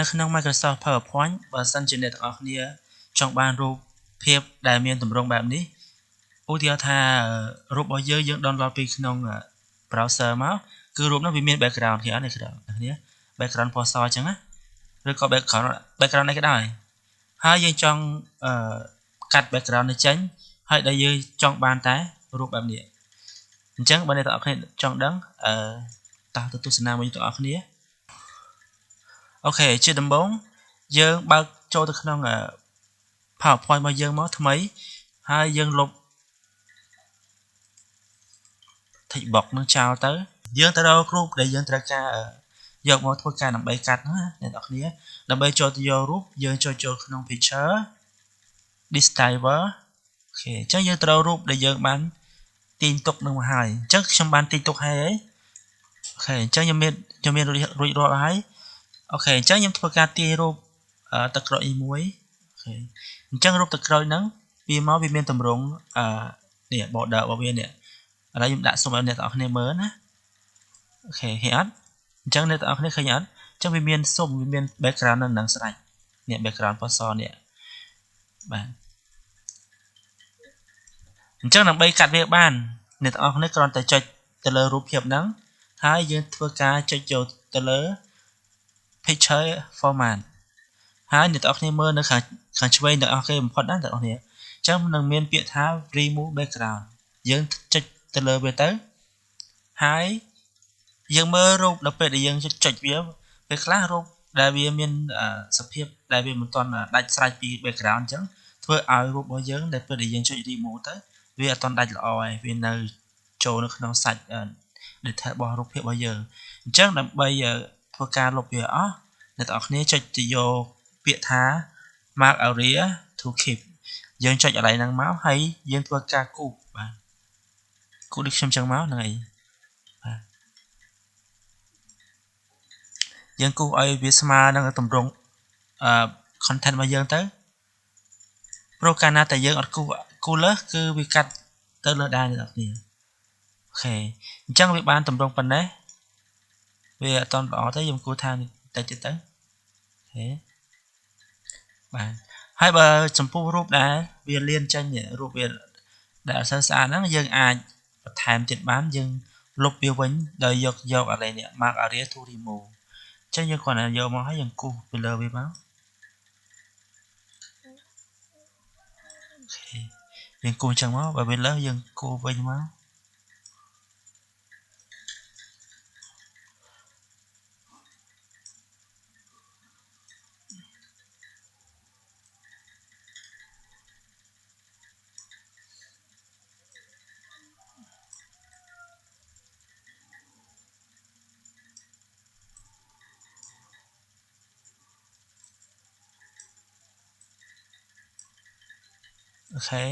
នៅក្នុង Microsoft PowerPoint បើសិនជាអ្នកទាំងអស់គ្នាចង់បានរូបភាពដែលមានទម្រង់បែបនេះឧទាហរណ៍ថារូបរបស់យើង download ពីក្នុង browser មកគឺរូបនោះវាមាន background គេអត់អ្នកគ្នា background ពណ៌សអញ្ចឹងណាឬក៏ background អីក៏ដោយហើយយើងចង់កាត់ background នេះចេញហើយដែលយើងចង់បានតែរូបបែបនេះអញ្ចឹងបើអ្នកទាំងអស់គ្នាចង់ដឹងតោះទៅទស្សនាមួយទាំងអស់គ្នាអូខេជាដំបូងយើងបើកចូលទៅក្នុង PowerPoint របស់យើងមកថ្មីហើយយើងលុប text box នឹងចោលទៅយើងទៅរករូបដែលយើងត្រូវការយកមកធ្វើការដើម្បីកាត់ណាអ្នកនរគ្នាដើម្បីចូលទៅយករូបយើងចូលក្នុង picture discover អូខេអញ្ចឹងយើងត្រូវរូបដែលយើងបានទាញទុកនឹងមកហើយអញ្ចឹងខ្ញុំបានទាញទុកហើយអូខេអញ្ចឹងខ្ញុំមានរួចរាល់ហើយអូខេអញ្ចឹងខ្ញុំធ្វើការទាញរូបទឹកក្រូចមួយអូខេអញ្ចឹងរូបទឹកក្រូចហ្នឹងវាមានទម្រង់នេះ border របស់វានេះឥឡូវខ្ញុំដាក់សុំឲ្យអ្នកទាំងអស់គ្នាមើលណាអូខេឃើញអត់អញ្ចឹងអ្នកទាំងអស់គ្នាឃើញអត់អញ្ចឹងវាមានសុំវាមាន background នៅនឹងស្រេចនេះ background ពណ៌សនេះបាទអញ្ចឹងដើម្បីកាត់វាបានអ្នកទាំងអស់គ្នាគ្រាន់តែចុចទៅលើរូបភាពហ្នឹងហើយយើងធ្វើការចុចចូលទៅលើ picture format ហើយអ្នកទាំងអស់គ្នាមើលនៅខាងឆ្វេងទាំងអស់គ្នាបំផុតណាអ្នកទាំងអស់គ្នាអញ្ចឹងនឹងមានពាក្យថា remove background យើងចុចទៅលើវាទៅហើយយើងមើលរូបដល់ពេលដែលយើងចុចវាពេលខ្លះរូបដែលវាមានសភាពដែលវាមិនទាន់ដាច់ស្រេចពី background អញ្ចឹងធ្វើឲ្យរូបរបស់យើងដែលពេលដែលយើងចុច remove ទៅវាអត់ទាន់ដាច់ល្អឯងវានៅចូលនៅក្នុងសាច់ detail របស់រូបភាពរបស់យើងអញ្ចឹងដើម្បីធ្វើការលុបវាអស់អ្នកទាំងអស់គ្នាចុចទៅយកពាក្យថា mark area to keep យើងចុចកន្លែងហ្នឹងមកហើយយើងធ្វើការគូសបាទគូសដូចខ្ញុំចឹងមកហ្នឹងហើយបាទយើងគូសឲ្យវាស្មើនឹងទម្រង់content របស់យើងទៅព្រោះកាលណាតែយើងអត់គូសលើសគឺវាកាត់ទៅលើដែរអ្នកនរគ្នាអូខេអញ្ចឹងវាបានទម្រង់ប៉ុណ្ណេះវាអត់តន់ល្អទេខ្ញុំគូសថាតិចទៀតទៅអូខេបាទហើយបើចំពោះរូបដែលវាលៀនចេញរូបវាដែលអត់សូវស្អាតហ្នឹងយើងអាចបន្ថែមទៀតបានយើងលុបវាវិញដោយយកអានេះ mark area to remove អញ្ចឹងយើងគ្រាន់តែយកមកហើយយើងគូសពីលើវាមកអូខេយើងគូសអញ្ចឹងមកបើវាលើសយើងគូសវិញមកអូខេ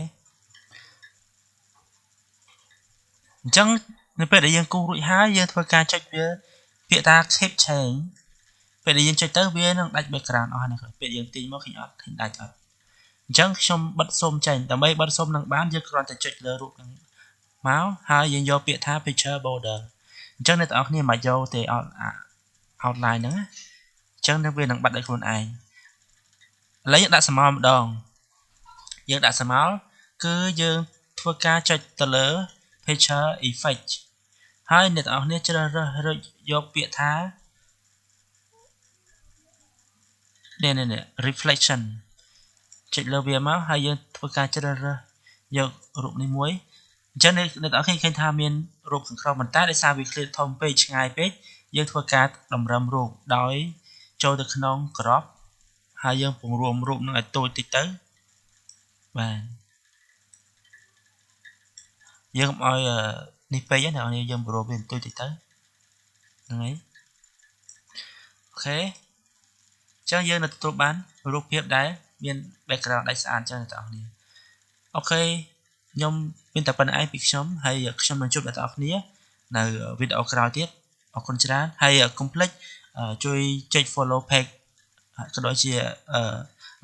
អញ្ចឹងនៅពេលដែលយើងគូសរួចហើយយើងធ្វើការចុចវាពាក្យថា keep change ពេលដែលយើងចុចទៅវានឹងដាច់ background អស់ហ្នឹងពេលយើងទាញមកឃើញអត់ឃើញដាច់អត់អញ្ចឹងខ្ញុំបិទសុំចេញដើម្បីបិទសុំនឹងបានយើងគ្រាន់តែចុចលើរូបហ្នឹងមកហើយយើងយកពាក្យថា picture border អញ្ចឹងអ្នកទាំងអស់គ្នាមិនយកទេ outline ហ្នឹងអញ្ចឹងវានឹងបាត់ដោយខ្លួនឯងឥឡូវយើងដាក់ស្មោលម្ដងយើងដាក់ស្មោលគឺយើងធ្វើការចុចទៅលើ picture effect ហើយអ្នកទាំងអស់គ្នាជ្រើសរើសយកពាក្យថានេះ reflection ចុចលើវាមកហើយយើងធ្វើការជ្រើសរើសយករូបនេះមួយអញ្ចឹងអ្នកទាំងអស់គ្នាឃើញថាមានរូបខាងក្រោមប៉ុន្តែដោយសារវាឃ្លាតធំពេកឆ្ងាយពេកយើងធ្វើការតម្រឹមរូបដោយចូលទៅក្នុង crop ហើយយើងពង្រួមរូបនឹងឲ្យតូចតិចទៅបាទយើងកុំឲ្យនេះពេកណាអ្នកនរយើងពង្រួមវាតូចតិចទៅហ្នឹងហើយអូខេអញ្ចឹងយើងនឹងទទួលបានរូបភាពដែលមាន background ដាច់ស្អាតចឹងអ្នកនរគ្នាអូខេខ្ញុំមានតែប៉ុណ្្នឹងឯងពីខ្ញុំហើយខ្ញុំនឹងជួបអ្នកនរគ្នានៅវីដេអូក្រោយទៀតអរគុណច្រើនហើយកុំភ្លេចជួយចុច follow page ក៏ដូចជា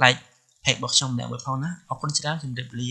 like page របស់ខ្ញុំម្នាក់មួយផងណាអរគុណច្រើនជម្រាបលា